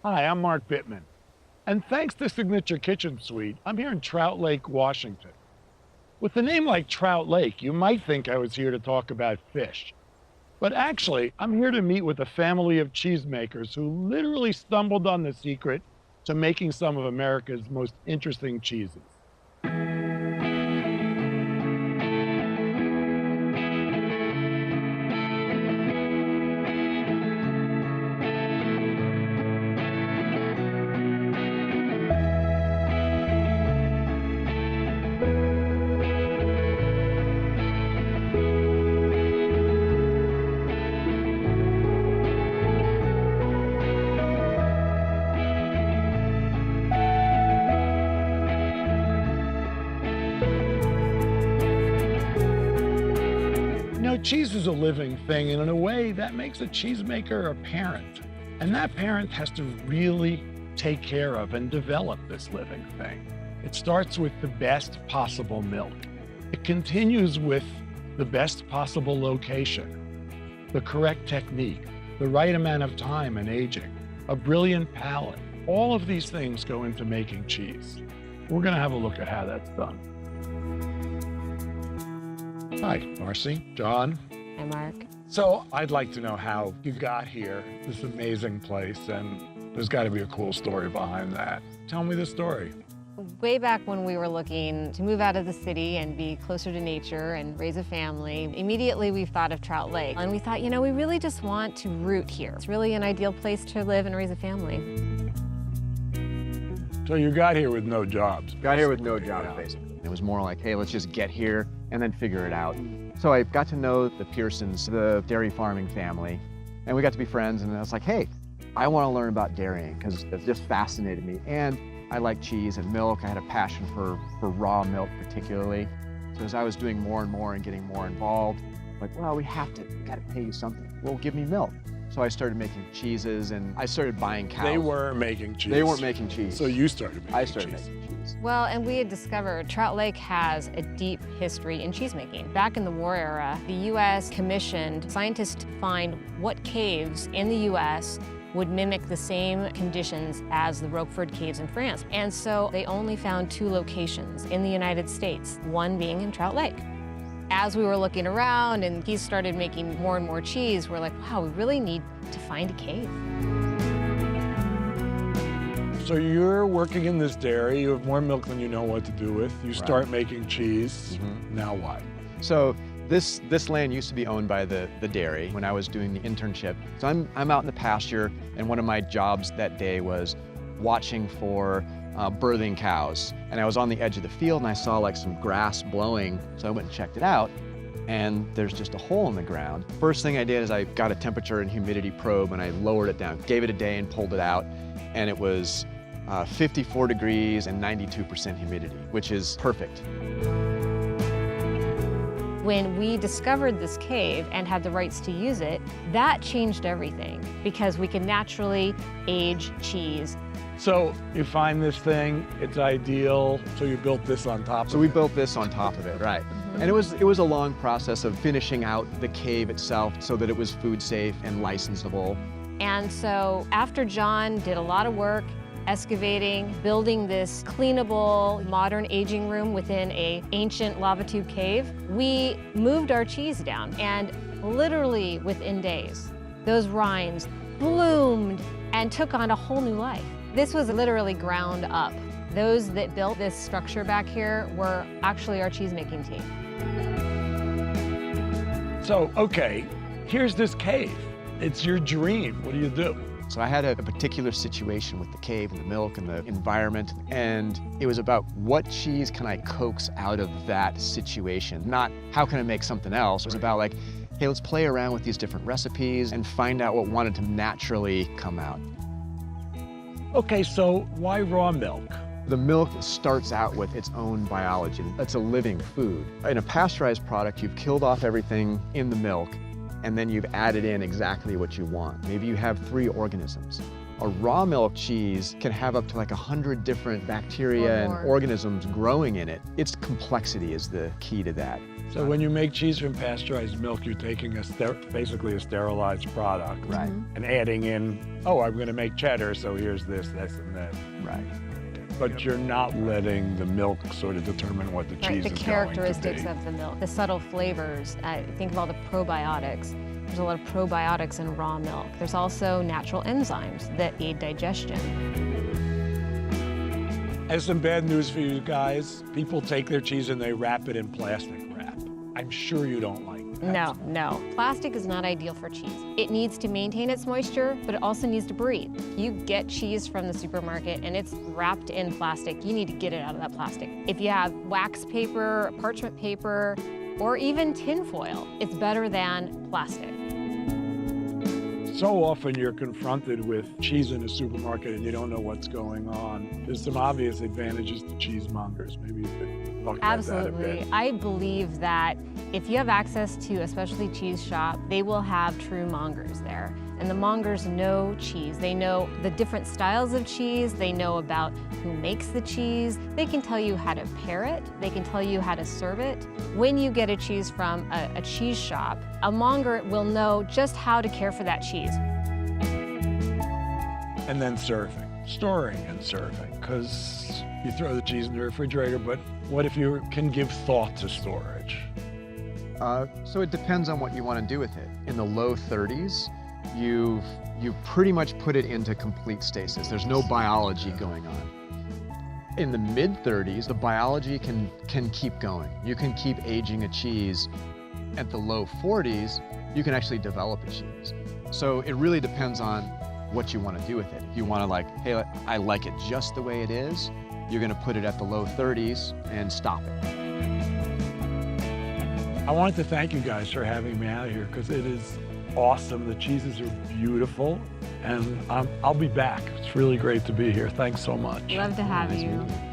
Hi, I'm Mark Bittman. And thanks to Signature Kitchen Suite, I'm here in Trout Lake, Washington. With a name like Trout Lake, you might think I was here to talk about fish. But actually, I'm here to meet with a family of cheesemakers who literally stumbled on the secret to making some of America's most interesting cheeses. Cheese is a living thing, and in a way, that makes a cheesemaker a parent. And that parent has to really take care of and develop this living thing. It starts with the best possible milk. It continues with the best possible location, the correct technique, the right amount of time and aging, a brilliant palate. All of these things go into making cheese. We're gonna have a look at how that's done. Hi, Marcy, John. Hi, Mark. So I'd like to know how you got here, this amazing place, and there's got to be a cool story behind that. Tell me the story. Way back when we were looking to move out of the city and be closer to nature and raise a family, immediately we thought of Trout Lake. And we thought, you know, we really just want to root here. It's really an ideal place to live and raise a family. So you got here with no jobs. Got here with no jobs, basically. It was more like, hey, let's just get here and then figure it out. So I got to know the Pearsons, the dairy farming family, and we got to be friends, and I was like, hey, I want to learn about dairying because it just fascinated me. And I like cheese and milk. I had a passion for raw milk particularly. So as I was doing more and more and getting more involved, like, well, we got to pay you something. Well, give me milk. So I started making cheeses, and I started buying cows. They were making cheese. They weren't making cheese. So you started making I started cheese. making cheese. Well, and we had discovered Trout Lake has a deep history in cheesemaking. Back in the war era, the U.S. commissioned scientists to find what caves in the U.S. would mimic the same conditions as the Roquefort caves in France. And so they only found 2 locations in the United States, one being in Trout Lake. As we were looking around and he started making more and more cheese, we're like, wow, we really need to find a cave. So you're working in this dairy, you have more milk than you know what to do with. You start making cheese. Now what? So this land used to be owned by the dairy when I was doing the internship. So I'm out in the pasture, and one of my jobs that day was watching for birthing cows. And I was on the edge of the field and I saw like some grass blowing. So I went and checked it out, and there's just a hole in the ground. First thing I did is I got a temperature and humidity probe and I lowered it down, gave it a day and pulled it out. And it was 54 degrees and 92% humidity, which is perfect. When we discovered this cave and had the rights to use it, that changed everything because we can naturally age cheese. So you find this thing, it's ideal, so you built this on top of it. So we built this on top of it, right. And it was a long process of finishing out the cave itself so that it was food safe and licensable. And so after John did a lot of work, excavating, building this cleanable, modern aging room within an ancient lava tube cave, we moved our cheese down. And literally within days, those rinds bloomed and took on a whole new life. This was literally ground up. Those that built this structure back here were actually our cheesemaking team. So, okay, here's this cave. It's your dream. What do you do? So I had a particular situation with the cave and the milk and the environment, and it was about what cheese can I coax out of that situation, not how can I make something else. It was about like, hey, let's play around with these different recipes and find out what wanted to naturally come out. Okay, so why raw milk? The milk starts out with its own biology. That's a living food. In a pasteurized product, you've killed off everything in the milk, and then you've added in exactly what you want. Maybe you have 3 organisms. A raw milk cheese can have up to like 100 different bacteria and organisms growing in it. Its complexity is the key to that. So when you make cheese from pasteurized milk, you're taking basically a sterilized product. Right. And adding in, oh, I'm going to make cheddar, so here's this, and that. Right. But you're not letting the milk sort of determine what the cheese The is characteristics going to be. of the milk, the subtle flavors. Think of all the probiotics. There's a lot of probiotics in raw milk. There's also natural enzymes that aid digestion. I have some bad news for you guys. People take their cheese and they wrap it in plastic wrap. I'm sure you don't like that. No. Plastic is not ideal for cheese. It needs to maintain its moisture, but it also needs to breathe. You get cheese from the supermarket and it's wrapped in plastic. You need to get it out of that plastic. If you have wax paper, parchment paper, or even tin foil, it's better than plastic. So often you're confronted with cheese in a supermarket and you don't know what's going on. There's some obvious advantages to cheesemongers. Maybe you could talk about that a bit. Absolutely. I believe that if you have access to a specialty cheese shop, they will have true mongers there. And the mongers know cheese. They know the different styles of cheese. They know about who makes the cheese. They can tell you how to pair it. They can tell you how to serve it. When you get a cheese from a cheese shop, a monger will know just how to care for that cheese. And then serving, storing and serving, because you throw the cheese in the refrigerator, but what if you can give thought to storage? So it depends on what you want to do with it. In the low 30s, you've pretty much put it into complete stasis. There's no biology going on. In the mid 30s, the biology can keep going. You can keep aging a cheese. At the low 40s, you can actually develop a cheese. So it really depends on what you want to do with it. If you want to like, hey, I like it just the way it is, you're going to put it at the low 30s and stop it. I wanted to thank you guys for having me out here because it is awesome. The cheeses are beautiful, and I'll be back. It's really great to be here. Thanks so much. Love to have Nice you. meeting you.